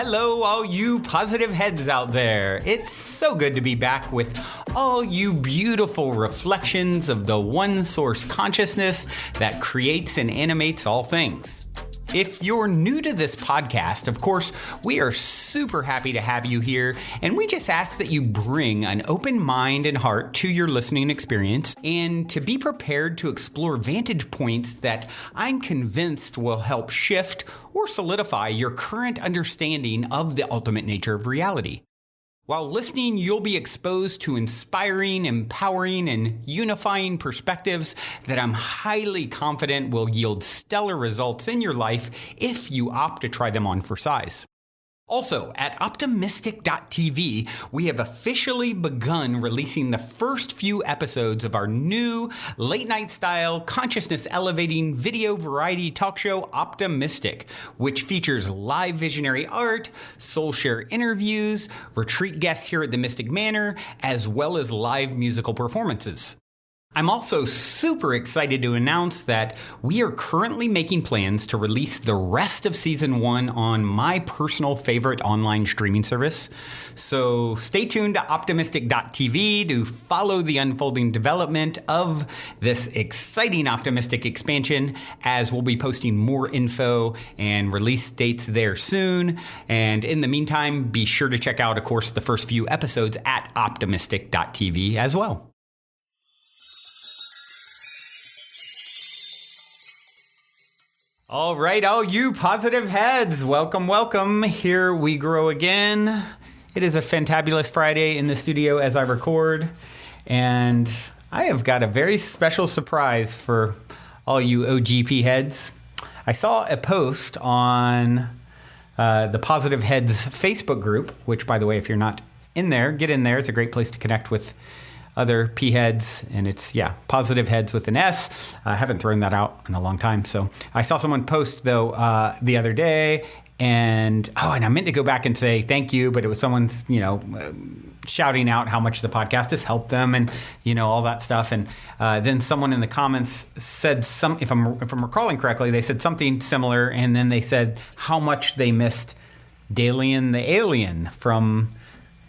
Hello, all you positive heads out there. It's so good to be back with all you beautiful reflections of the one source consciousness that creates and animates all things. If you're new to this podcast, of course, we are super happy to have you here, and we just ask that you bring an open mind and heart to your listening experience and to be prepared to explore vantage points that I'm convinced will help shift or solidify your current understanding of the ultimate nature of reality. While listening, you'll be exposed to inspiring, empowering, and unifying perspectives that I'm highly confident will yield stellar results in your life if you opt to try them on for size. Also, at optimistic.tv, we have officially begun releasing the first few episodes of our new late-night style, consciousness-elevating video variety talk show, Optimistic, which features live visionary art, soul share interviews, retreat guests here at the Mystic Manor, as well as live musical performances. I'm also super excited to announce that we are currently making plans to release the rest of Season 1 on my personal favorite online streaming service. So stay tuned to optimistic.tv to follow the unfolding development of this exciting Optimistic expansion, as we'll be posting more info and release dates there soon. And in the meantime, be sure to check out, of course, the first few episodes at optimistic.tv as well. All right, all you positive heads, welcome, welcome. Here we grow again. It is a fantabulous Friday in the studio as I record, and I have got a very special surprise for all you OGP heads. I saw a post on the Positive Heads Facebook group, which, by the way, if you're not in there, get in there. It's a great place to connect with other P-heads, and it's, Positive Heads with an S. I haven't thrown that out in a long time. So I saw someone post, though, the other day, and I meant to go back and say thank you, but it was someone's, shouting out how much the podcast has helped them and, all that stuff. And then someone in the comments said if I'm recalling correctly, they said something similar, and then they said how much they missed Dalien the Alien from,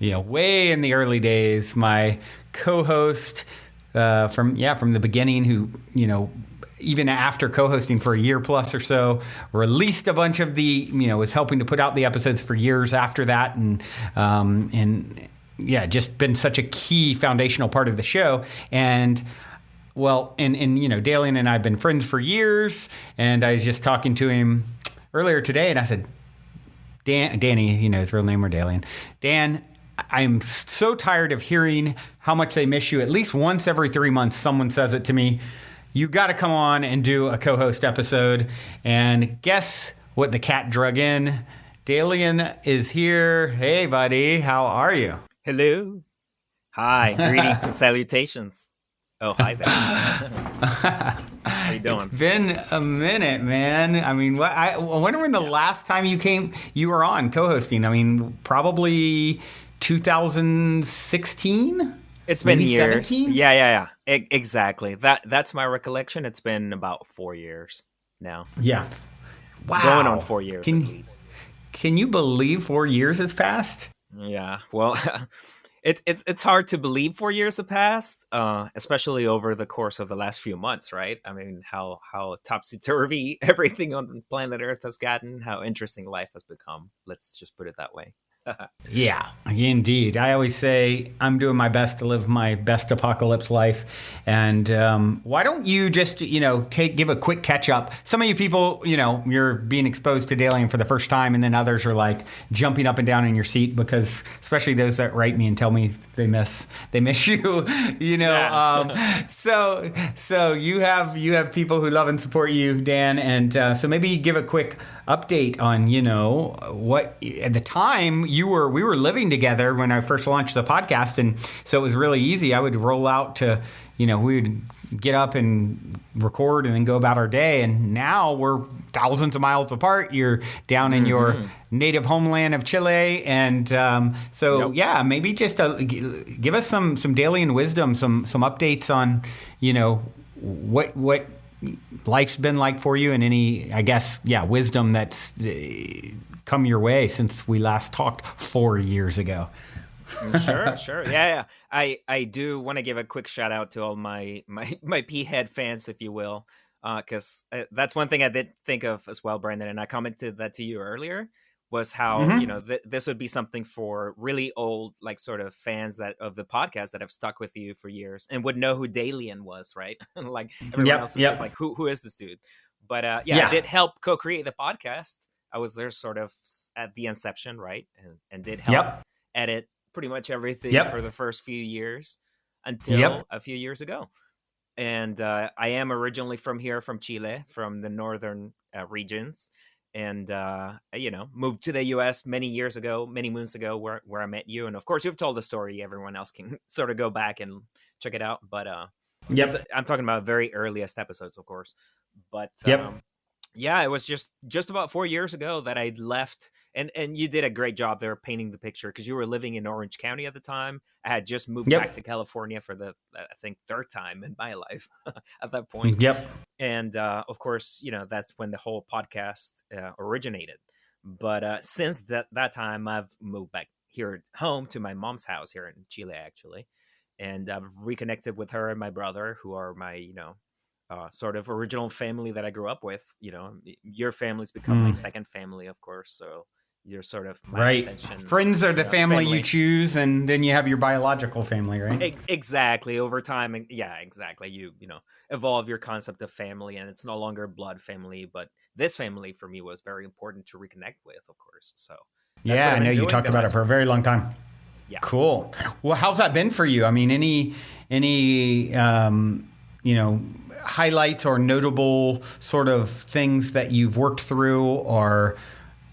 way in the early days, my co-host from the beginning, who even after co-hosting for a year plus or so, released a bunch of the was helping to put out the episodes for years after that, and just been such a key foundational part of the show. And Dalien and I have been friends for years, and I was just talking to him earlier today, and I said, Danny, his real name, or Dalien, Dan, I'm so tired of hearing how much they miss you. At least once every 3 months, someone says it to me. You got to come on and do a co-host episode. And guess what the cat drug in? Dalien is here. Hey, buddy. How are you? Hello. Hi. Greetings and salutations. Oh, hi there. How you doing? It's been a minute, man. I mean, I wonder when the last time you were on co-hosting. I mean, probably 2016. It's been maybe years. 17? Yeah. Exactly. That's my recollection. It's been about 4 years now. Yeah. Wow. Going on 4 years at least. Can you believe 4 years has passed? Yeah. Well, it's hard to believe 4 years have passed, especially over the course of the last few months, right? I mean, how topsy-turvy everything on planet Earth has gotten, how interesting life has become. Let's just put it that way. Yeah, indeed. I always say I'm doing my best to live my best apocalypse life. And why don't you just, give a quick catch up? Some of you people, you're being exposed to Dalien for the first time, and then others are like jumping up and down in your seat because, especially those that write me and tell me they miss you, Yeah. So you have people who love and support you, Dan. And so maybe you give a quick update on, what at the time we were living together when I first launched the podcast. And so it was really easy. I would roll out to, we would get up and record and then go about our day. And now we're thousands of miles apart. You're down in your native homeland of Chile. And maybe just give us some Dalien wisdom, some updates on, what life's been like for you, and any, wisdom that's come your way since we last talked 4 years ago. Sure. Yeah. I do want to give a quick shout out to all my P head fans, if you will, because that's one thing I did think of as well, Brandon, and I commented that to you earlier, was how this would be something for really old, like, sort of fans that of the podcast that have stuck with you for years and would know who Dalien was, right? Like everyone else is just like, who is this dude? But I did help co-create the podcast. I was there sort of at the inception, right, and did help edit pretty much everything for the first few years until a few years ago. And I am originally from here, from Chile, from the northern regions, and moved to the US many moons ago, where I met you. And of course, you've told the story. Everyone else can sort of go back and check it out. But I'm talking about very earliest episodes, of course. But it was just about 4 years ago that I'd left. And you did a great job there painting the picture, because you were living in Orange County at the time. I had just moved back to California for the, I think, third time in my life at that point. And of course, that's when the whole podcast originated. But since that time, I've moved back here home to my mom's house here in Chile, actually. And I've reconnected with her and my brother, who are my, sort of original family that I grew up with. Your family's become my second family, of course. So you're sort of my extension. Friends are the family you choose, and then you have your biological family, right? Exactly. Over time, exactly. You evolve your concept of family, and it's no longer blood family, but this family for me was very important to reconnect with, of course. So I know you talked about it for a very long time. Yeah. Cool. Well, how's that been for you? I mean, any highlights or notable sort of things that you've worked through, or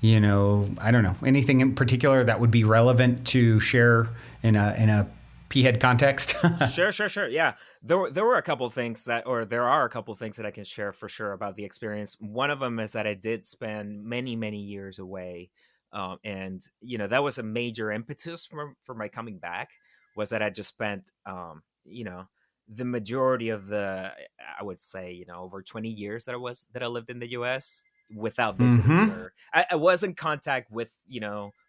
I don't know, anything in particular that would be relevant to share in a P-head context? Sure. Yeah. There are a couple things that I can share for sure about the experience. One of them is that I did spend many, many years away. And that was a major impetus for my coming back, was that I just spent, the majority of I would say, over 20 years that I lived in the US without visiting her. I was in contact with,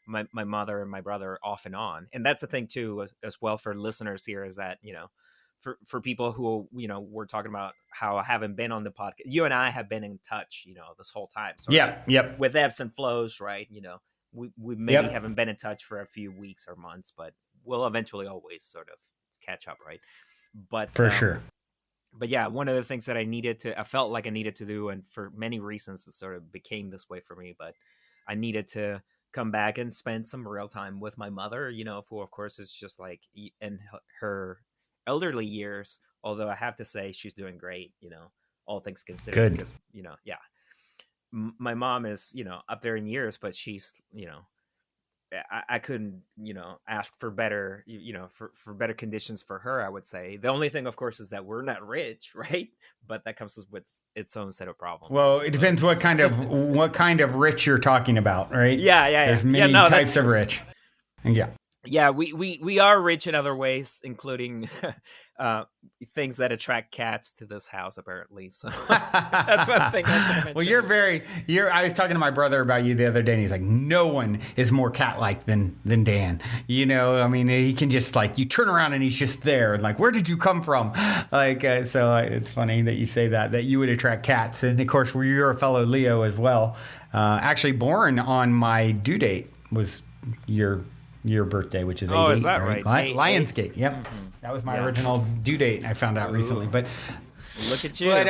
my mother and my brother off and on. And that's the thing too, as well, for listeners here, is that, for people who, we're talking about how I haven't been on the podcast. You and I have been in touch, this whole time. So with ebbs and flows, right? We maybe haven't been in touch for a few weeks or months, but we'll eventually always sort of catch up, right? But for sure. But yeah, one of the things that I felt like I needed to do, and for many reasons it sort of became this way for me, but I needed to come back and spend some real time with my mother, who of course is just like in her elderly years, although I have to say she's doing great, all things considered. Good. Because, my mom is, up there in years, but she's, I couldn't, ask for better, for better conditions for her, I would say. The only thing, of course, is that we're not rich, right? But that comes with its own set of problems. Well, it depends what kind of rich you're talking about, right? Yeah. There's many types of rich. Yeah, we are rich in other ways, including things that attract cats to this house, apparently. So that's one thing I was going to mention. Well, I was talking to my brother about you the other day, and he's like, no one is more cat-like than Dan. I mean, he can just, like, you turn around and he's just there, and like, where did you come from? Like, so it's funny that you say that you would attract cats. And of course, you're a fellow Leo as well. Actually born on my due date was your birthday, which is 8/8, is that right? Lionsgate. Yep. Mm-hmm. That was my original due date. I found out recently, but look at you. But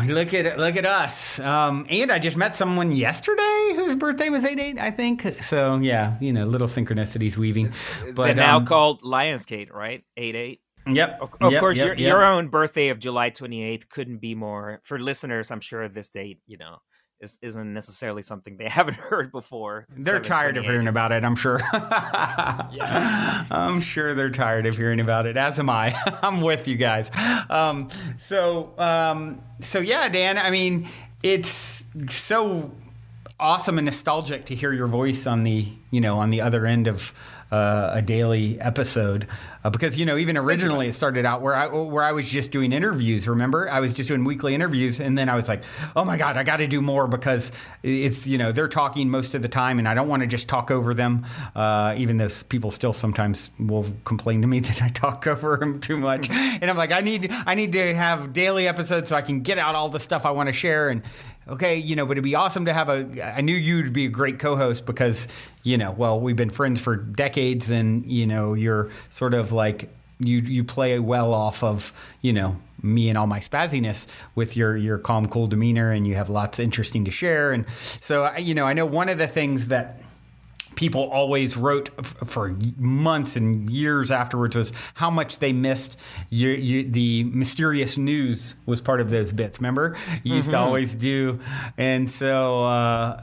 look at us. And I just met someone yesterday whose birthday was 8/8, I think. So yeah, little synchronicities weaving. But they're now called Lionsgate, right? 8/8. Yep. Of course, your own birthday of July 28th couldn't be more. For listeners, I'm sure this date, isn't necessarily something they haven't heard before. They're tired of hearing about it, I'm sure. I'm sure they're tired of hearing about it, as am I. I'm with you guys. So yeah, Dan, I mean, it's so awesome and nostalgic to hear your voice on the other end of a daily episode because even originally it started out where I was just doing interviews. Remember, I was just doing weekly interviews, and then I was like, oh my god, I got to do more because it's they're talking most of the time, and I don't want to just talk over them. Even though people still sometimes will complain to me that I talk over them too much, and I'm like, I need to have daily episodes so I can get out all the stuff I want to share. And okay, but it'd be awesome to have I knew you'd be a great co-host because, well, we've been friends for decades and, you're sort of like, you play well off of, me and all my spazziness with your calm, cool demeanor, and you have lots interesting to share. And so, I know one of the things that people always wrote for months and years afterwards was how much they missed the mysterious news was part of those bits. Remember, you used to always do, and so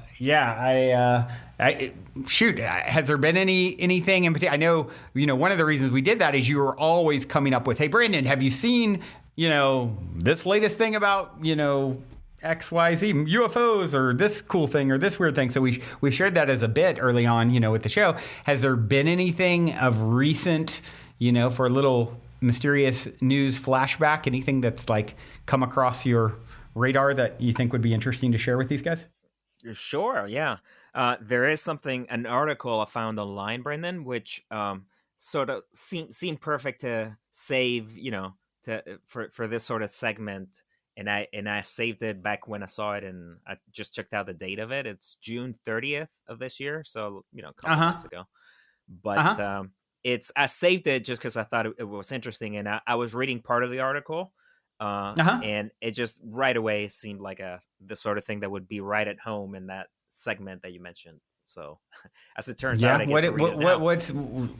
has there been anything in particular? I know one of the reasons we did that is you were always coming up with, hey Brandon, have you seen this latest thing about XYZ UFOs or this cool thing or this weird thing. So we shared that as a bit early on, with the show. Has there been anything of recent, for a little mysterious news flashback, anything that's like come across your radar that you think would be interesting to share with these guys? Sure. Yeah. There is an article I found online, Brendan, which sort of seemed perfect to save, for this sort of segment. And I saved it back when I saw it, and I just checked out the date of it. It's June 30th of this year, so a couple months ago. But I saved it just because I thought it was interesting, and I was reading part of the article, and it just right away seemed like the sort of thing that would be right at home in that segment that you mentioned. So, as it turns out, I get to read it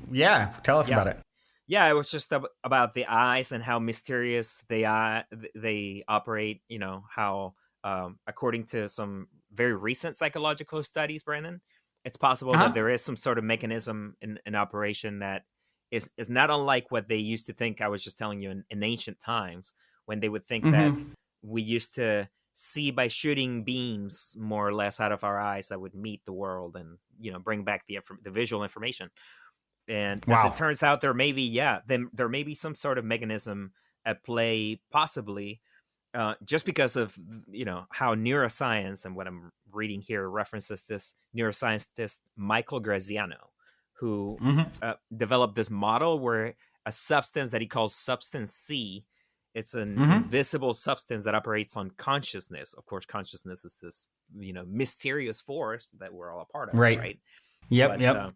now. Tell us about it. Yeah, it was just about the eyes and how mysterious they operate. How according to some very recent psychological studies, Brandon, it's possible that there is some sort of mechanism in operation that is not unlike what they used to think. I was just telling you in ancient times when they would think that we used to see by shooting beams more or less out of our eyes that would meet the world and bring back the visual information. And as it turns out, there may be some sort of mechanism at play, possibly, just because of how neuroscience, and what I'm reading here references this neuroscientist Michael Graziano, who developed this model where a substance that he calls substance C, it's an invisible substance that operates on consciousness. Of course, consciousness is this mysterious force that we're all a part of, right? Yep.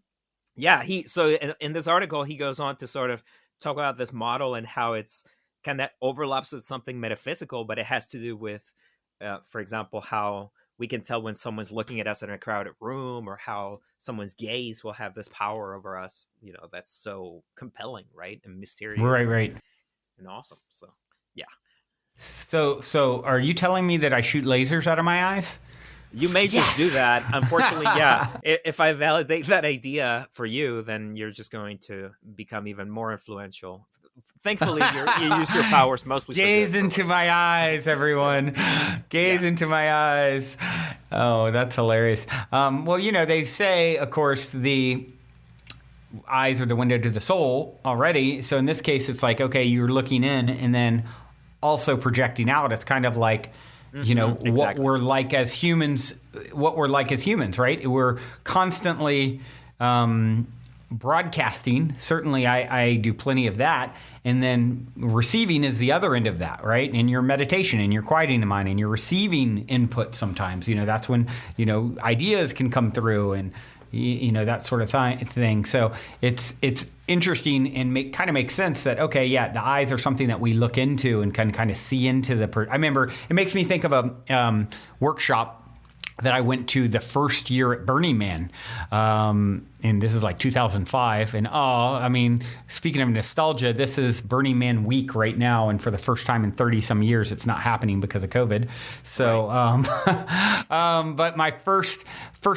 Yeah, so in this article, he goes on to sort of talk about this model and how it's kind of overlaps with something metaphysical, but it has to do with, for example, how we can tell when someone's looking at us in a crowded room, or how someone's gaze will have this power over us, that's so compelling, right? And mysterious. Right. And awesome. So, yeah. So are you telling me that I shoot lasers out of my eyes? You may just do that. Unfortunately, yeah. If I validate that idea for you, then you're just going to become even more influential. Thankfully, you use your powers mostly. Gaze into my eyes, everyone. Gaze into my eyes. Oh, that's hilarious. Well, they say, of course, the eyes are the window to the soul already. So in this case, it's like, okay, you're looking in and then also projecting out. It's kind of like, exactly. what we're like as humans, right? We're constantly broadcasting. Certainly I do plenty of that. And then receiving is the other end of that, right? In your meditation and you're quieting the mind and you're receiving input sometimes. That's when, ideas can come through and, that sort of thing. So it's interesting and kind of makes sense that, okay, yeah, the eyes are something that we look into and can kind of see into I remember it makes me think of a workshop that I went to the first year at Burning Man. And this is like 2005. And speaking of nostalgia, this is Burning Man week right now. And for the first time in 30 some years, it's not happening because of COVID. So, but my first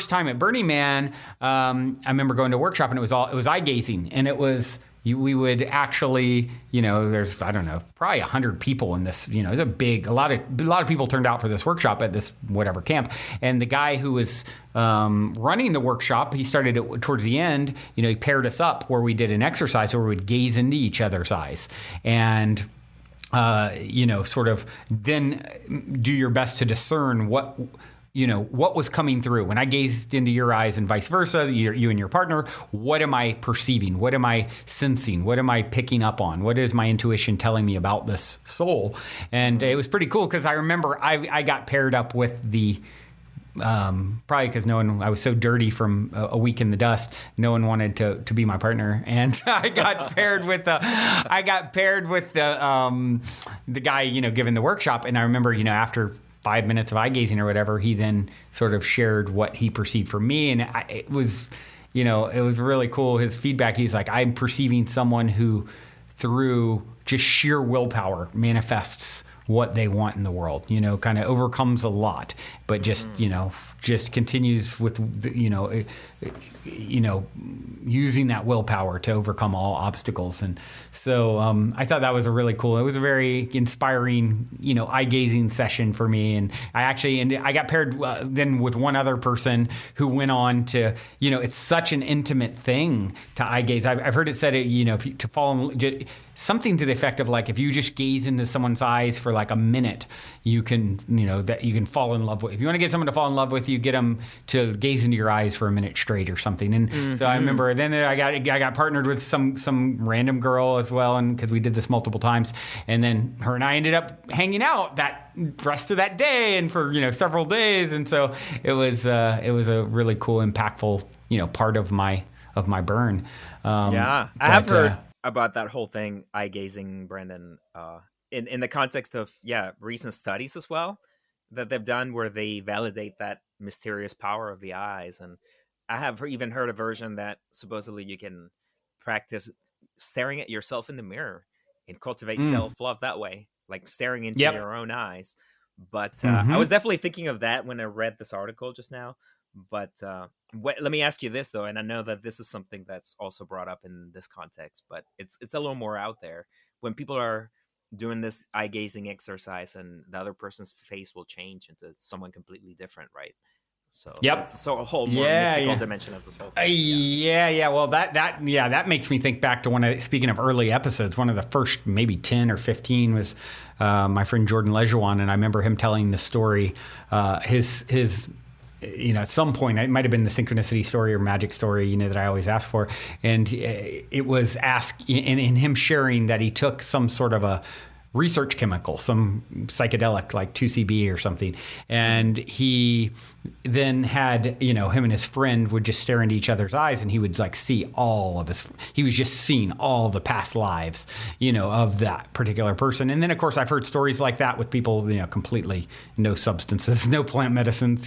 time at Burning Man, I remember going to a workshop and it was eye gazing, and it was we would actually, there's, I don't know, probably 100 people in this, it's a lot of people turned out for this workshop at this whatever camp. And the guy who was running the workshop, he started it towards the end, he paired us up where we did an exercise where we would gaze into each other's eyes and sort of then do your best to discern what was coming through. When I gazed into your eyes and vice versa, you and your partner, what am I perceiving? What am I sensing? What am I picking up on? What is my intuition telling me about this soul? And it was pretty cool because I remember I got paired up with the probably because I was so dirty from a week in the dust, no one wanted to be my partner, and I got paired with the guy giving the workshop. And I remember after 5 minutes of eye gazing or whatever, he then sort of shared what he perceived from me, and it was really cool. His feedback, he's like, I'm perceiving someone who through just sheer willpower manifests what they want in the world, kind of overcomes a lot, but just continues with, using that willpower to overcome all obstacles. And so I thought that was it was a very inspiring, eye gazing session for me. And I got paired then with one other person who went on to, it's such an intimate thing to eye gaze. I've heard it said, to fall in, something to the effect of like, if you just gaze into someone's eyes for like a minute, you can, that you can fall in love with. If you want to get someone to fall in love with you, get them to gaze into your eyes for a minute straight or something. And so I remember then I got partnered with some random girl as well, and because we did this multiple times, and then her and I ended up hanging out that rest of that day and for several days. And so it was a really cool, impactful part of my burn. I have heard about that whole thing, eye gazing, Brandon, in the context of recent studies as well that they've done where they validate that mysterious power of the eyes. And I have even heard a version that supposedly you can practice staring at yourself in the mirror and cultivate self-love that way, like staring into your own eyes. But I was definitely thinking of that when I read this article just now. But let me ask you this, though, and I know that this is something that's also brought up in this context, but it's a little more out there. When people are doing this eye gazing exercise and the other person's face will change into someone completely different, right? So it's a whole more mystical dimension of this whole thing. Well, that makes me think back to speaking of early episodes, one of the first maybe 10 or 15 was my friend Jordan Lejeune, and I remember him telling the story, his at some point, it might have been the synchronicity story or magic story, that I always ask for. And it was asked in him sharing that he took some sort of a research chemical, some psychedelic like 2CB or something. And he then had, him and his friend would just stare into each other's eyes, and he would like see he was just seeing all the past lives, of that particular person. And then of course I've heard stories like that with people, completely no substances, no plant medicines,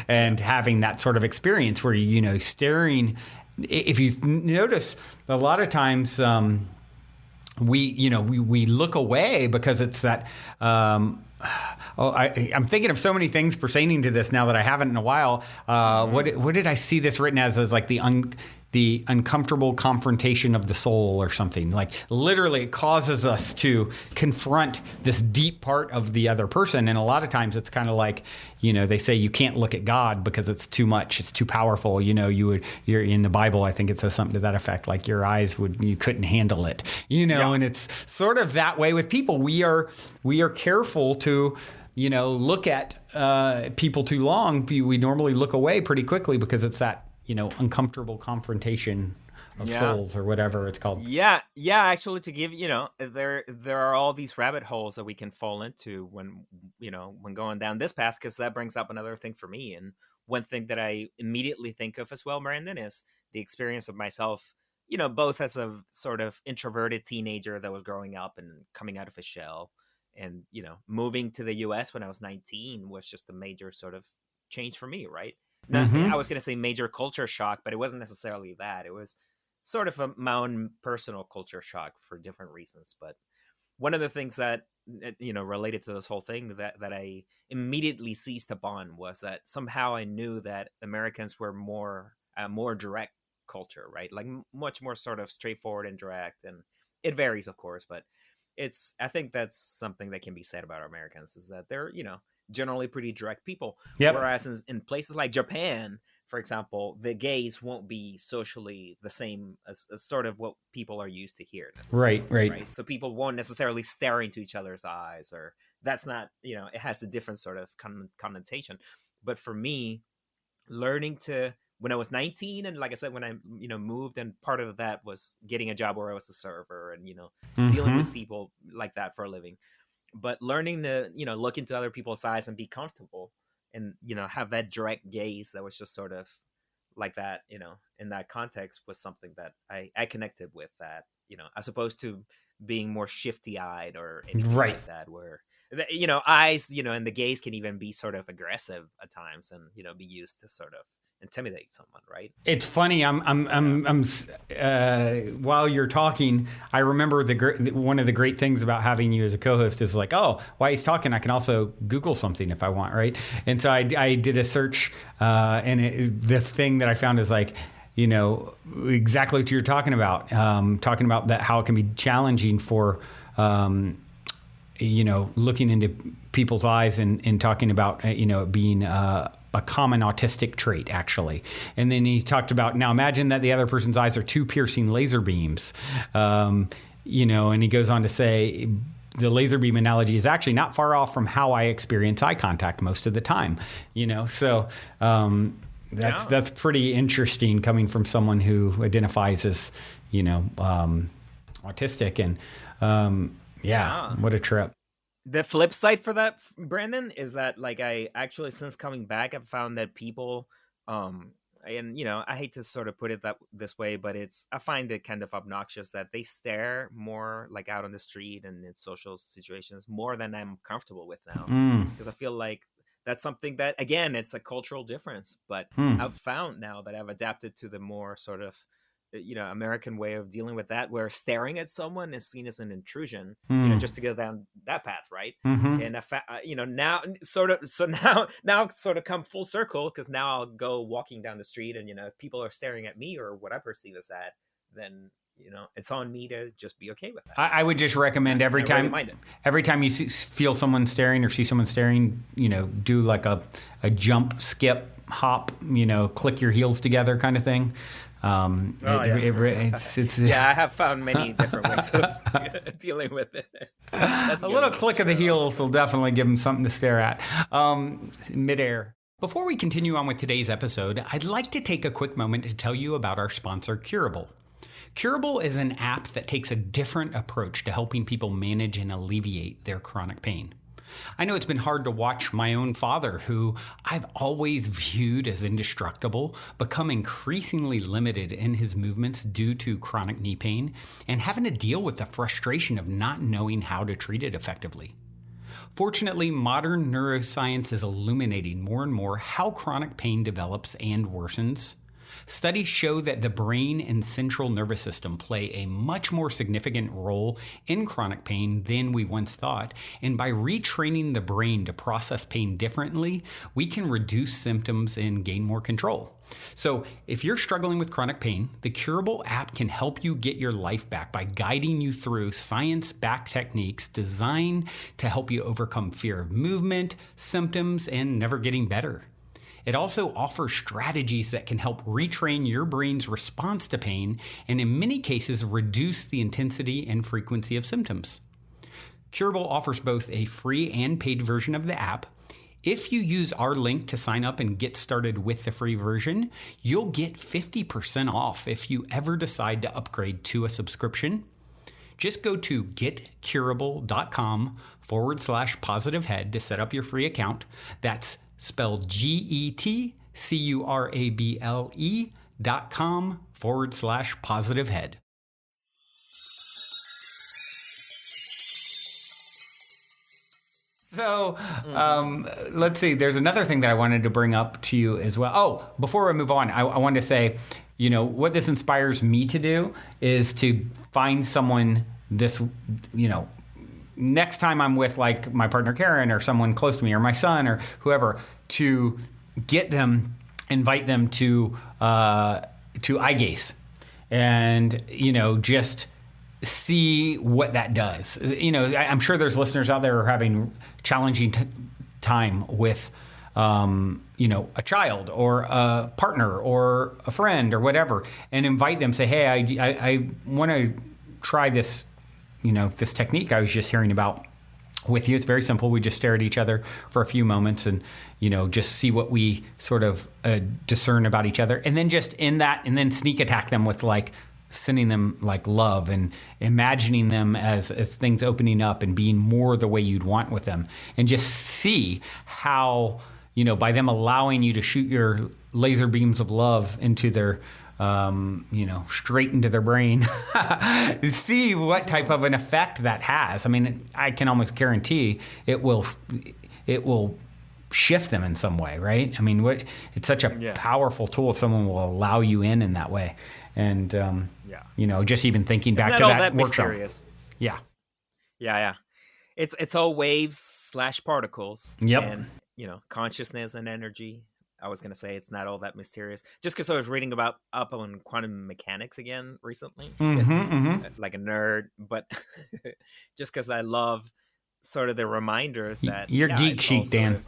and having that sort of experience where, staring. If you notice, a lot of times, we look away because it's that. I'm thinking of so many things pertaining to this now that I haven't in a while. What did I see this written as like the uncomfortable confrontation of the soul or something? Like literally it causes us to confront this deep part of the other person. And a lot of times it's kind of like, they say you can't look at God because it's too much. It's too powerful. You're in the Bible. I think it says something to that effect. Like your eyes you couldn't handle it, and it's sort of that way with people. We are careful to, look at people too long. We normally look away pretty quickly because it's that, uncomfortable confrontation of souls or whatever it's called. Actually, to give there are all these rabbit holes that we can fall into when going down this path, because that brings up another thing for me. And one thing that I immediately think of as well, Brandon, is the experience of myself, both as a sort of introverted teenager that was growing up and coming out of a shell, and moving to the US when I was 19 was just a major sort of change for me, right? I was going to say major culture shock, but it wasn't necessarily that. It was sort of my own personal culture shock for different reasons. But one of the things that, related to this whole thing that I immediately seized upon was that somehow I knew that Americans were more direct culture, right? Like much more sort of straightforward and direct, and it varies, of course, but I think that's something that can be said about Americans, is that they're, generally pretty direct people. Yep. Whereas in places like Japan, for example, the gaze won't be socially the same as sort of what people are used to here necessarily. Right. So people won't necessarily stare into each other's eyes, or that's not, it has a different sort of connotation. But for me, learning to, when I was 19, and like I said, when I moved, and part of that was getting a job where I was a server, and dealing with people like that for a living, but learning to look into other people's eyes and be comfortable, and have that direct gaze that was just sort of like that, in that context, was something that I connected with, that as opposed to being more shifty eyed or anything like that, where eyes, and the gaze can even be sort of aggressive at times, and be used to sort of intimidate someone, right? It's funny. While you're talking, I remember one of the great things about having you as a co-host is like, oh, while he's talking, I can also Google something if I want, right? And so I did a search, and the thing that I found is like, exactly what you're talking about that, how it can be challenging for, looking into people's eyes and talking about, being a common autistic trait, actually. And then he talked about, now imagine that the other person's eyes are two piercing laser beams, and he goes on to say, the laser beam analogy is actually not far off from how I experience eye contact most of the time, so that's pretty interesting coming from someone who identifies as, autistic. And what a trip. The flip side for that, Brandon, is that, like, I actually, since coming back, I've found that people, and I hate to sort of put it this way, but I find it kind of obnoxious that they stare more, like, out on the street and in social situations, more than I'm comfortable with now, because I feel like that's something that, again, it's a cultural difference, but I've found now that I've adapted to the more sort of American way of dealing with that, where staring at someone is seen as an intrusion, just to go down that path, right? And now sort of come full circle, because now I'll go walking down the street, and if people are staring at me, or what I perceive as that, then it's on me to just be okay with that. I would just recommend every time you feel someone staring or see someone staring, do like a jump, skip, hop, click your heels together kind of thing. It's I have found many different ways of dealing with it. That's a little click of the heels will definitely give them something to stare at midair. Before we continue on with today's episode, I'd like to take a quick moment to tell you about our sponsor, Curable. Curable is an app that takes a different approach to helping people manage and alleviate their chronic pain. I know it's been hard to watch my own father, who I've always viewed as indestructible, become increasingly limited in his movements due to chronic knee pain, and having to deal with the frustration of not knowing how to treat it effectively. Fortunately, modern neuroscience is illuminating more and more how chronic pain develops and worsens. Studies show that the brain and central nervous system play a much more significant role in chronic pain than we once thought, and by retraining the brain to process pain differently, we can reduce symptoms and gain more control. So if you're struggling with chronic pain, the Curable app can help you get your life back by guiding you through science-backed techniques designed to help you overcome fear of movement, symptoms, and never getting better. It also offers strategies that can help retrain your brain's response to pain, and in many cases reduce the intensity and frequency of symptoms. Curable offers both a free and paid version of the app. If you use our link to sign up and get started with the free version, you'll get 50% off if you ever decide to upgrade to a subscription. Just go to getcurable.com/positivehead to set up your free account. That's spelled GETCurable.com/positivehead. So let's see. There's another thing that I wanted to bring up to you as well. Oh, before we move on, I wanted to say, what this inspires me to do is to find someone next time I'm with, like, my partner Karen or someone close to me or my son or whoever, to invite them to eye gaze and, just see what that does. I'm sure there's listeners out there who are having challenging time with, a child or a partner or a friend or whatever, and invite them, say, hey, I want to try this, this technique I was just hearing about with you. It's very simple. We just stare at each other for a few moments and, just see what we sort of discern about each other. And then just in that, and then sneak attack them with sending them love and imagining them as things opening up and being more the way you'd want with them. And just see how, by them allowing you to shoot your laser beams of love into their, straight into their brain, see what type of an effect that has. I mean, I can almost guarantee it will shift them in some way, right? I mean, it's such a powerful tool if someone will allow you in that way. And, just even thinking back to that workshop. Mysterious. Yeah. Yeah. It's all waves / particles. Yep. And, consciousness and energy. I was going to say it's not all that mysterious. Just because I was reading up on quantum mechanics again recently. Like a nerd. But just because I love sort of the reminders that... You're geek chic, Dan.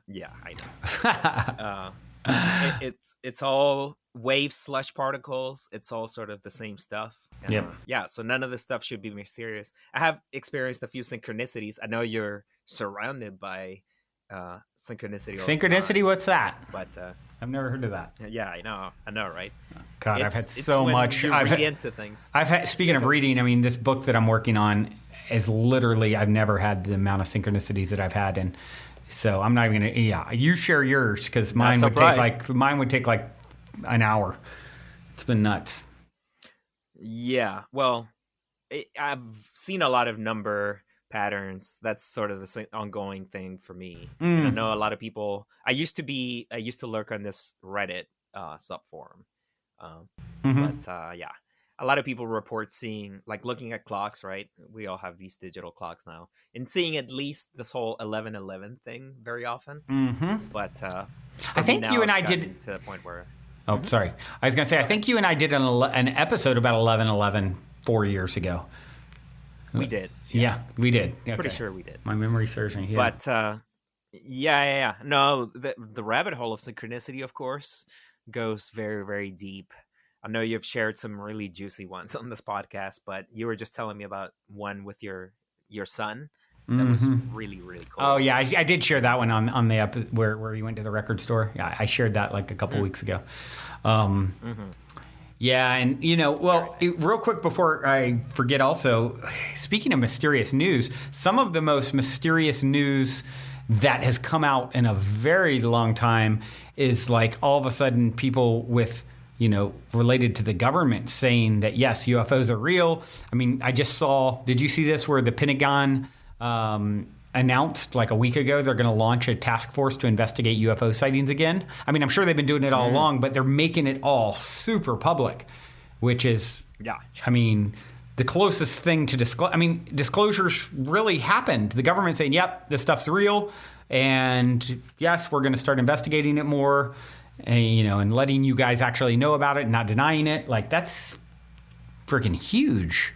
Yeah, I know. It's all waves / particles. It's all sort of the same stuff. So none of this stuff should be mysterious. I have experienced a few synchronicities. I know you're surrounded by synchronicity. Synchronicity? What's that? But I've never heard of that. Yeah, I know, right? God, I've had so much. I've read into things. Speaking of reading, I mean, this book that I'm working on is literally, I've never had the amount of synchronicities that I've had, and so I'm not even gonna. Yeah, you share yours because mine would take like an hour. It's been nuts. Yeah, well, I've seen a lot of number patterns. That's sort of the ongoing thing for me. And I know a lot of people. I used to lurk on this Reddit subforum, but a lot of people report seeing, looking at clocks. Right, we all have these digital clocks now, and seeing at least this whole 11:11 thing very often. But I think you and I did to the point where. Oh, sorry. I was going to say, I think you and I did an episode about 11:11 4 years ago. We did. Yeah, we did. Okay. Pretty sure we did. My memory serves me. Yeah. But, yeah. No, the rabbit hole of synchronicity, of course, goes very, very deep. I know you've shared some really juicy ones on this podcast, but you were just telling me about one with your son. That was really, really cool. Oh, yeah. I did share that one on the where you went to the record store. Yeah, I shared that a couple weeks ago. Yeah, and, real quick before I forget also, speaking of mysterious news, some of the most mysterious news that has come out in a very long time is all of a sudden people with, related to the government saying that, yes, UFOs are real. I mean, I just saw, did you see this where the Pentagon announced a week ago they're going to launch a task force to investigate UFO sightings again? I mean, I'm sure they've been doing it all along, but they're making it all super public, which is, I mean, the closest thing to disclose. I mean, disclosures really happened. The government saying, yep, this stuff's real, and yes, we're going to start investigating it more, and, and letting you guys actually know about it and not denying it. That's freaking huge.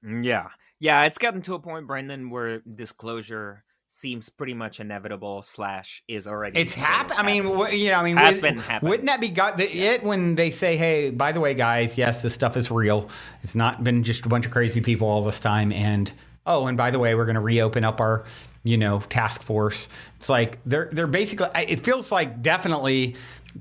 Yeah. Yeah, it's gotten to a point, Brendan, where disclosure seems pretty much inevitable / is already. It's happened. I mean, has been happening. Wouldn't that be it when they say, "Hey, by the way, guys, yes, this stuff is real. It's not been just a bunch of crazy people all this time." And and by the way, we're going to reopen up our, task force. It's they're basically. It feels like definitely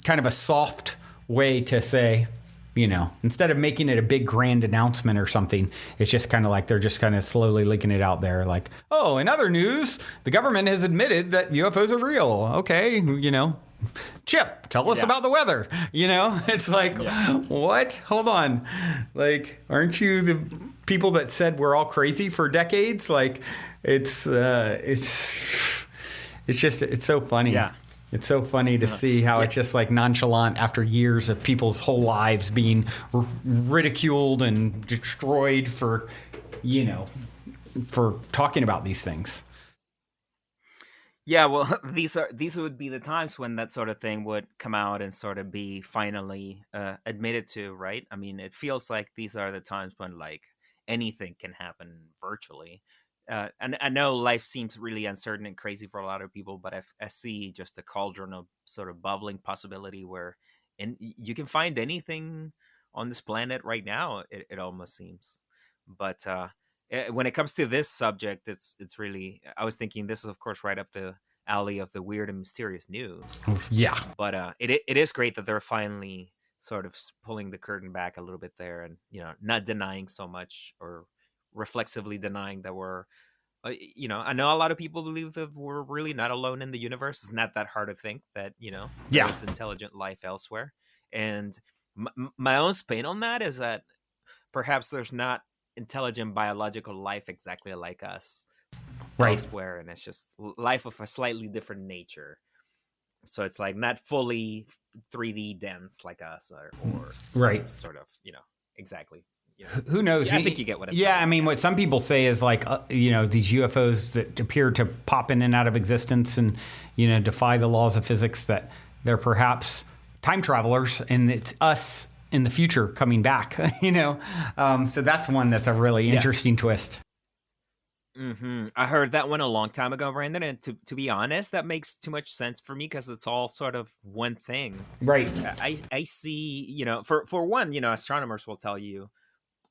kind of a soft way to say. Instead of making it a big grand announcement or something, it's just kind of they're just kind of slowly leaking it out there. In other news, the government has admitted that UFOs are real. Okay, Chip, tell us about the weather. It's what? Hold on. Aren't you the people that said we're all crazy for decades? It's so funny. Yeah. It's so funny to see how it's just nonchalant after years of people's whole lives being ridiculed and destroyed for talking about these things. Yeah, well, these would be the times when that sort of thing would come out and sort of be finally admitted to, right? I mean, it feels like these are the times when like anything can happen virtually. And I know life seems really uncertain and crazy for a lot of people, but I see just a cauldron of sort of bubbling possibility where you can find anything on this planet right now. It almost seems, but when it comes to this subject, it's really, I was thinking this is of course right up the alley of the weird and mysterious news. Yeah. But it is great that they're finally sort of pulling the curtain back a little bit there, and not denying so much, or reflexively denying that we're I know a lot of people believe that we're really not alone in the universe. It's not that hard to think that there Yeah. is intelligent life elsewhere. And my own spin on that is that perhaps there's not intelligent biological life exactly like us Right. elsewhere, and it's just life of a slightly different nature. So it's like not fully 3D dense like us, or some Right. sort of exactly. Who knows? Yeah, I think you get what I'm Yeah, saying. I mean, what some people say is like, these UFOs that appear to pop in and out of existence and, defy the laws of physics, that they're perhaps time travelers and it's us in the future coming back, So that's one that's a really interesting twist. I heard that one a long time ago, Brandon, and to be honest, that makes too much sense for me because it's all sort of one thing. Right. I see, for one, astronomers will tell you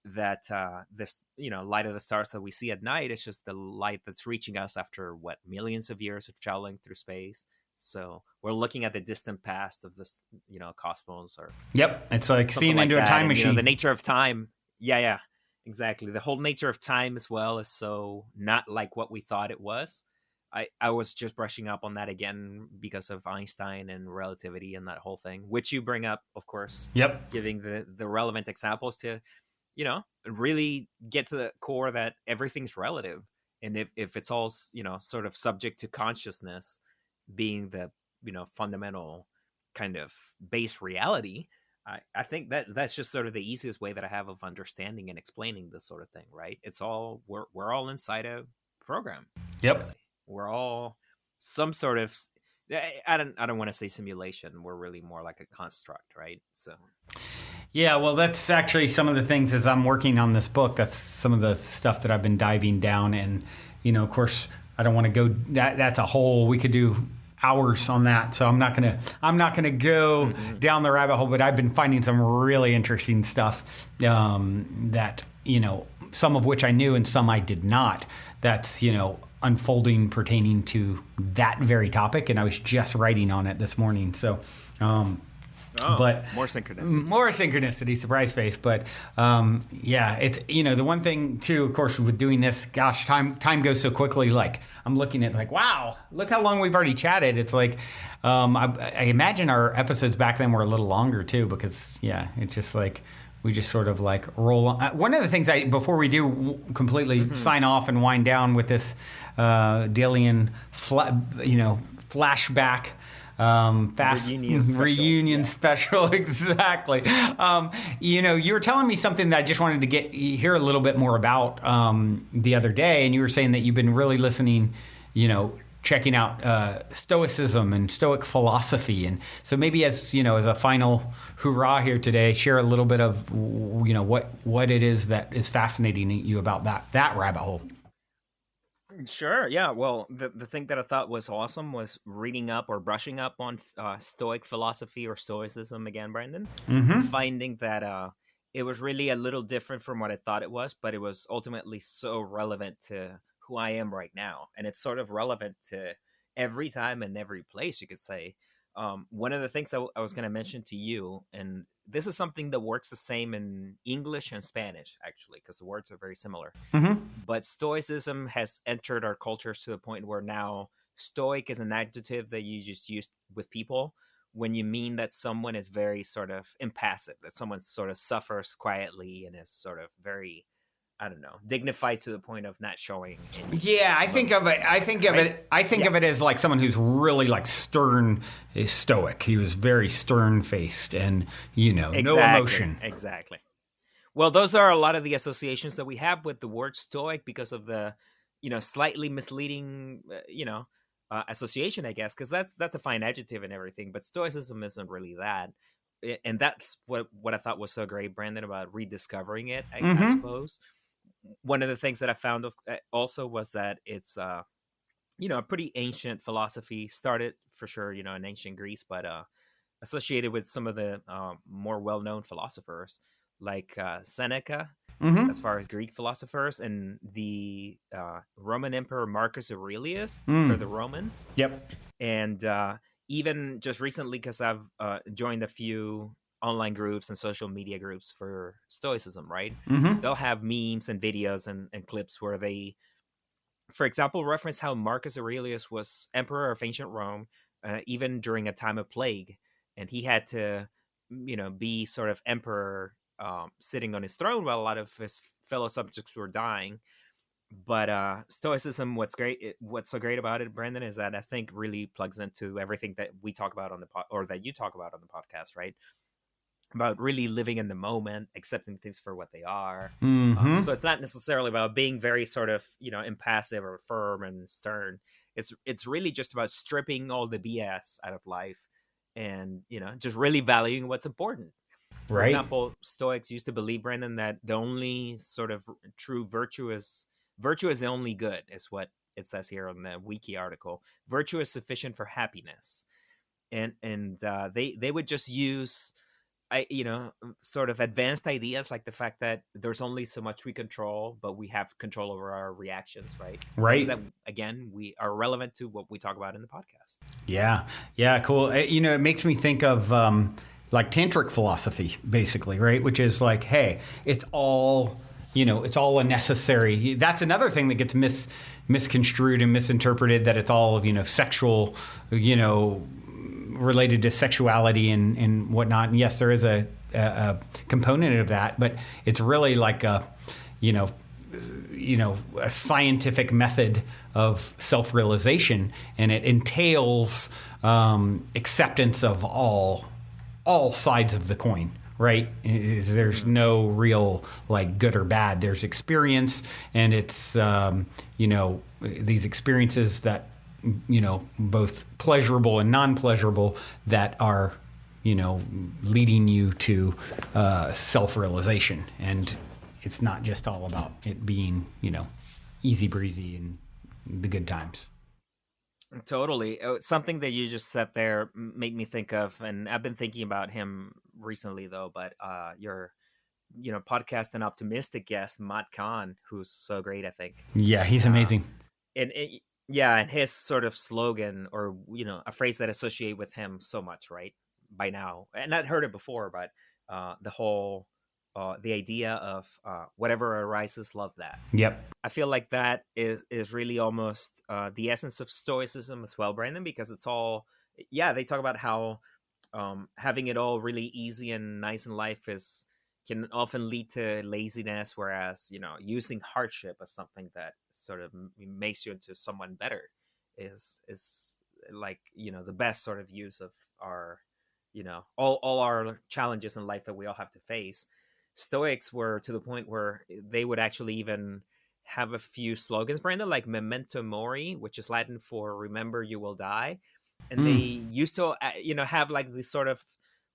that this light of the stars that we see at night is just the light that's reaching us after what millions of years of traveling through space. So we're looking at the distant past of this cosmos, or Yep. It's like something seeing like into a that. time And the machine. nature of time, yeah, exactly, the whole nature of time as well is so not like what we thought it was. I was just brushing up on that again because of Einstein and relativity and that whole thing, which you bring up, of course, Yep. giving the relevant examples to really get to the core that everything's relative. And if it's all sort of subject to consciousness being the fundamental kind of base reality, I think that that's just sort of the easiest way that I have of understanding and explaining this sort of thing, right? It's all, we're all inside a program. Yep. Really, we're all some sort of, I don't want to say simulation. We're really more like a construct, right? So Yeah, well, that's actually some of the things as I'm working on this book. That's some of the stuff that I've been diving down, and of course, I don't want to go. That's a whole. We could do hours on that, so I'm not gonna go down the rabbit hole. But I've been finding some really interesting stuff that some of which I knew and some I did not. That's unfolding pertaining to that very topic, and I was just writing on it this morning. So. But more synchronicity. More synchronicity, surprise face. But yeah, it's the one thing too, of course, with doing this, gosh, time goes so quickly. Like I'm looking at like, wow, look how long we've already chatted. It's like I imagine our episodes back then were a little longer too, because it's just like we just sort of like roll on. One of the things before we do completely sign off and wind down with this Dalien flashback. Fast reunion special. Exactly. You were telling me something that I just wanted to hear a little bit more about the other day, and you were saying that you've been really listening, checking out Stoicism and Stoic philosophy, and so maybe as a final hurrah here today, share a little bit of what it is that is fascinating you about that rabbit hole. Sure. Yeah. Well, the thing that I thought was awesome was reading up or brushing up on Stoic philosophy or Stoicism again, Brandon, and finding that it was really a little different from what I thought it was, but it was ultimately so relevant to who I am right now. And it's sort of relevant to every time and every place, you could say. One of the things I was going to mention to you, and this is something that works the same in English and Spanish, actually, because the words are very similar. But Stoicism has entered our cultures to the point where now Stoic is an adjective that you just use with people when you mean that someone is very sort of impassive, that someone sort of suffers quietly and is sort of very, I don't know, dignified to the point of not showing any I think of it. I think of it as like someone who's really like stern, stoic. He was very stern faced, and no emotion. Exactly. Well, those are a lot of the associations that we have with the word stoic because of the, slightly misleading, association, I guess, because that's a fine adjective and everything. But Stoicism isn't really that, and that's what I thought was so great, Brandon, about rediscovering it. I Mm-hmm. suppose one of the things that I found also was that it's a pretty ancient philosophy. Started for sure, in ancient Greece, but associated with some of the more well-known philosophers like Seneca, Mm-hmm. as far as Greek philosophers, and the Roman Emperor Marcus Aurelius for Mm. the Romans. Yep. And even just recently, because I've joined a few online groups and social media groups for Stoicism, right? Mm-hmm. They'll have memes and videos and clips where they, for example, reference how Marcus Aurelius was emperor of ancient Rome, even during a time of plague, and he had to, be sort of emperor, sitting on his throne while a lot of his fellow subjects were dying. But Stoicism, what's so great about it, Brandon, is that I think really plugs into everything that we talk about on the or that you talk about on the podcast, right? About really living in the moment, accepting things for what they are. Mm-hmm. So it's not necessarily about being very sort of impassive or firm and stern. It's really just about stripping all the BS out of life, and just really valuing what's important. For Right. example, Stoics used to believe, Brandon, that the only sort of true virtue is the only good, is what it says here on the wiki article. Virtue is sufficient for happiness, and they would just use sort of advanced ideas like the fact that there's only so much we control, but we have control over our reactions, right? Things Right. that, again, we are relevant to what we talk about in the podcast. Yeah. Yeah. Cool. It makes me think of like tantric philosophy, basically, right? Which is like, hey, it's all it's all a necessary. That's another thing that gets misconstrued and misinterpreted. That it's all sexual, related to sexuality and whatnot. And yes, there is a component of that, but it's really like you know, a scientific method of self-realization, and it entails acceptance of all sides of the coin. Right? There's no real like good or bad. There's experience, and it's these experiences that both pleasurable and non-pleasurable that are leading you to self-realization. And it's not just all about it being easy breezy and the good times. Totally. Something that you just said there made me think of, and I've been thinking about him recently though, but your podcast and optimistic guest, Matt Kahn, who's so great, I think. Yeah, he's uh, amazing. and his sort of slogan, or a phrase that I associate with him so much, right, by now, and I'd heard it before, but the whole the idea of whatever arises, love that. Yep. I feel like that is really almost the essence of Stoicism as well, Brandon, because it's all, yeah, they talk about how having it all really easy and nice in life can often lead to laziness, whereas using hardship as something that sort of makes you into someone better is like the best sort of use of our all our challenges in life that we all have to face. Stoics were to the point where they would actually even have a few slogans, Brandon, like memento mori, which is Latin for remember you will die. And they Mm. used to have like this sort of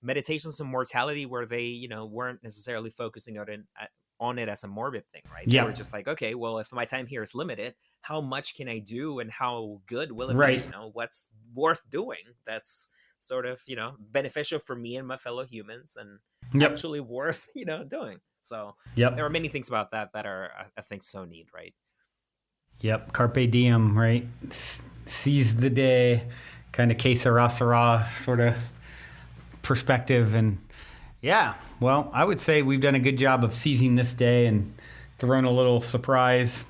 meditations on mortality, where they weren't necessarily focusing on it as a morbid thing, right? They were Yep. just like, okay, well, if my time here is limited, how much can I do, and how good will it be? Right. What's worth doing that's sort of beneficial for me and my fellow humans, and Yep. actually worth doing. So there Yep. are many things about that are, I think, so neat, right? Yep. Carpe diem, right? Seize the day, kind of que sera sera sort of perspective. And yeah, well, I would say we've done a good job of seizing this day and throwing a little surprise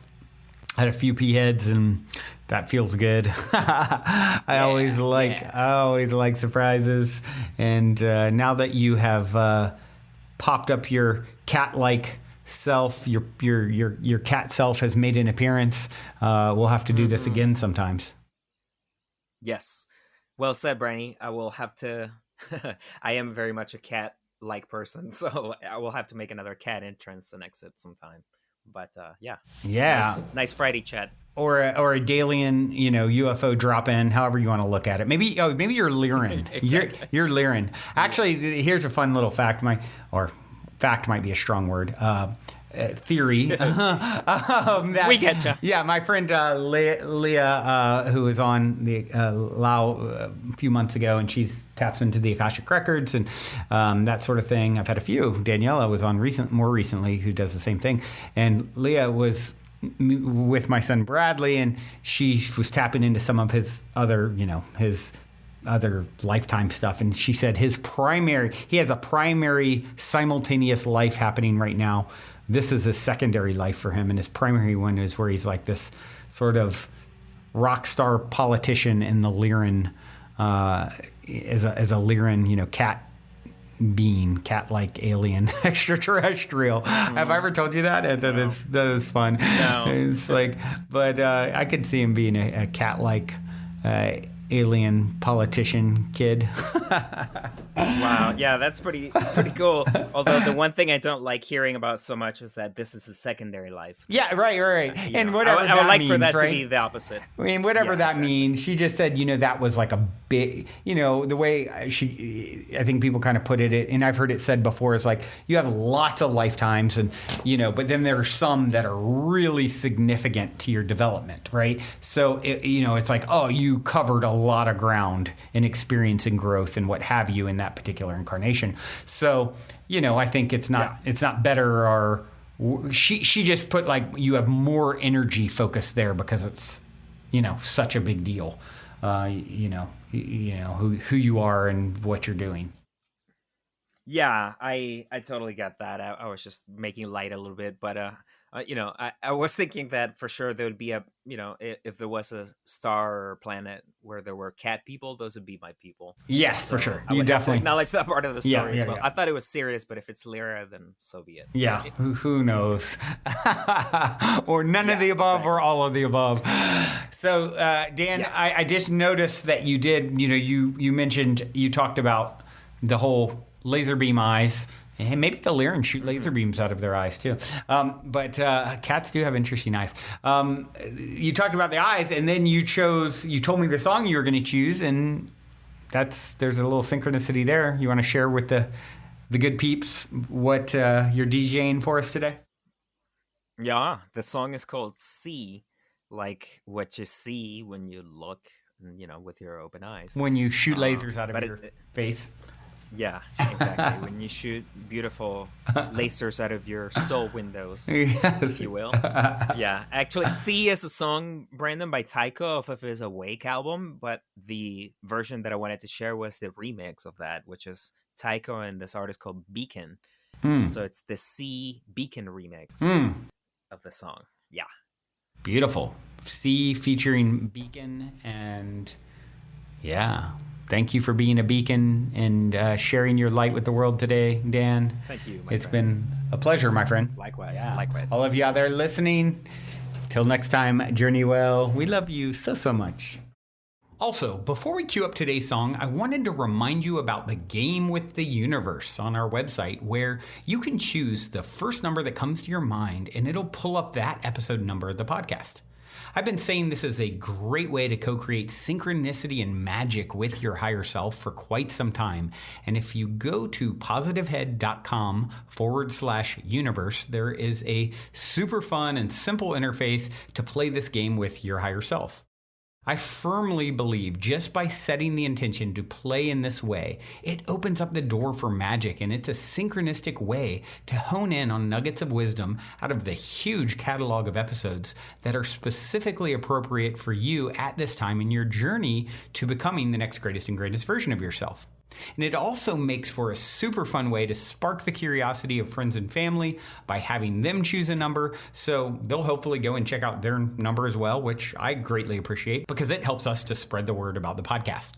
at a few pea heads, and that feels good. I always like surprises. And now that you have popped up your cat-like self, your cat self has made an appearance. We'll have to do this again sometimes. Yes. Well said, Branny. I will have to. I am very much a cat like person, so I will have to make another cat entrance and exit sometime. But yeah, Yeah. nice Friday chat. or a Dalien, UFO drop in, however you want to look at it. Maybe you're Lyran. Exactly. You're Lyran. Actually, here's a fun little fact. Fact might be a strong word. Theory. We getcha. Yeah, my friend Leah, who was on the Lao a few months ago, and she's taps into the Akashic Records and that sort of thing. I've had a few. Daniela was on more recently, who does the same thing. And Leah was with my son Bradley, and she was tapping into some of his other lifetime stuff, and she said he has a primary simultaneous life happening right now. This is a secondary life for him, and his primary one is where he's like this sort of rock star politician in the Lyran, as a Lyran, cat-like alien extraterrestrial. Have I ever told you that? No. That is fun. No. It's like, but I could see him being a cat-like alien politician kid. Wow, yeah, that's pretty cool. Although the one thing I don't like hearing about so much is that this is a secondary life. Yeah, right. And know, whatever I would like means, for that right? to be the opposite. I mean, whatever Yeah, that exactly. means. She just said, that was like a big, the way I think people kind of put it, and I've heard it said before, is like you have lots of lifetimes, and but then there are some that are really significant to your development, right? So it's like, oh, you covered a lot of ground in experience and growth and what have you in that particular incarnation. So I think it's not better, or she just put like you have more energy focused there because it's such a big deal, who you are and what you're doing. Yeah, I totally get that. I was just making light a little bit, but I was thinking that for sure there would be if there was a star or planet where there were cat people, those would be my people. Yes, So for sure. I You would have to definitely acknowledge that part of the story as well. yeah. I thought it was serious, but if it's Lyra, then so be it. Yeah, who knows? Or none of the above, exactly. or all of the above. So, Dan, Yeah. I just noticed that you did, you mentioned, you talked about the whole laser beam eyes. And maybe the Lyran shoot laser beams out of their eyes too. But cats do have interesting eyes. You talked about the eyes, and then you told me the song you were going to choose, and there's a little synchronicity there. You want to share with the good peeps what you're DJing for us today? Yeah, the song is called See, like what you see when you look, with your open eyes. When you shoot lasers out of but your face. Yeah, exactly. When you shoot beautiful lasers out of your soul windows, Yes. if you will. Yeah, actually, See is a song, Brandon, by Taiko off of his Awake album, but the version that I wanted to share was the remix of that, which is Taiko and this artist called Beacon. So it's the See Beacon remix of the song. Yeah. Beautiful. See featuring Beacon, and yeah. Thank you for being a beacon and sharing your light with the world today, Dan. Thank you, It's friend. been a pleasure, my friend. Likewise. Yeah. Likewise. All of you out there listening, till next time, journey well. We love you so much. Also, before we cue up today's song, I wanted to remind you about the game with the universe on our website, where you can choose the first number that comes to your mind, and it'll pull up that episode number of the podcast. I've been saying this is a great way to co-create synchronicity and magic with your higher self for quite some time. And if you go to positivehead.com/universe, there is a super fun and simple interface to play this game with your higher self. I firmly believe just by setting the intention to play in this way, it opens up the door for magic, and it's a synchronistic way to hone in on nuggets of wisdom out of the huge catalog of episodes that are specifically appropriate for you at this time in your journey to becoming the next greatest and greatest version of yourself. And it also makes for a super fun way to spark the curiosity of friends and family by having them choose a number, so they'll hopefully go and check out their number as well, which I greatly appreciate because it helps us to spread the word about the podcast.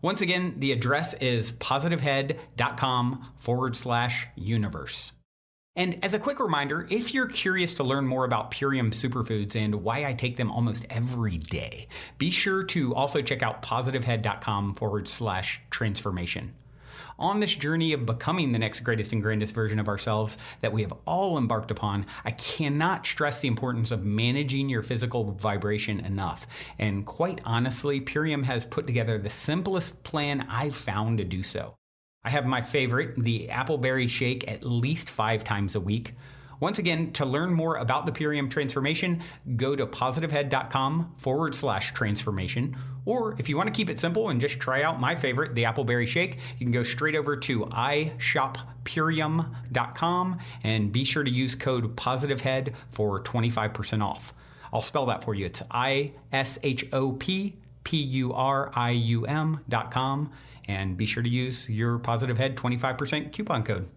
Once again, the address is positivehead.com/universe. And as a quick reminder, if you're curious to learn more about Purium superfoods and why I take them almost every day, be sure to also check out positivehead.com/transformation. On this journey of becoming the next greatest and grandest version of ourselves that we have all embarked upon, I cannot stress the importance of managing your physical vibration enough. And quite honestly, Purium has put together the simplest plan I've found to do so. I have my favorite, the Appleberry Shake, at least 5 times a week. Once again, to learn more about the Purium transformation, go to positivehead.com/transformation. Or if you want to keep it simple and just try out my favorite, the Appleberry Shake, you can go straight over to ishoppurium.com and be sure to use code positivehead for 25% off. I'll spell that for you. It's ishoppurium.com, and be sure to use your Positive Head 25% coupon code.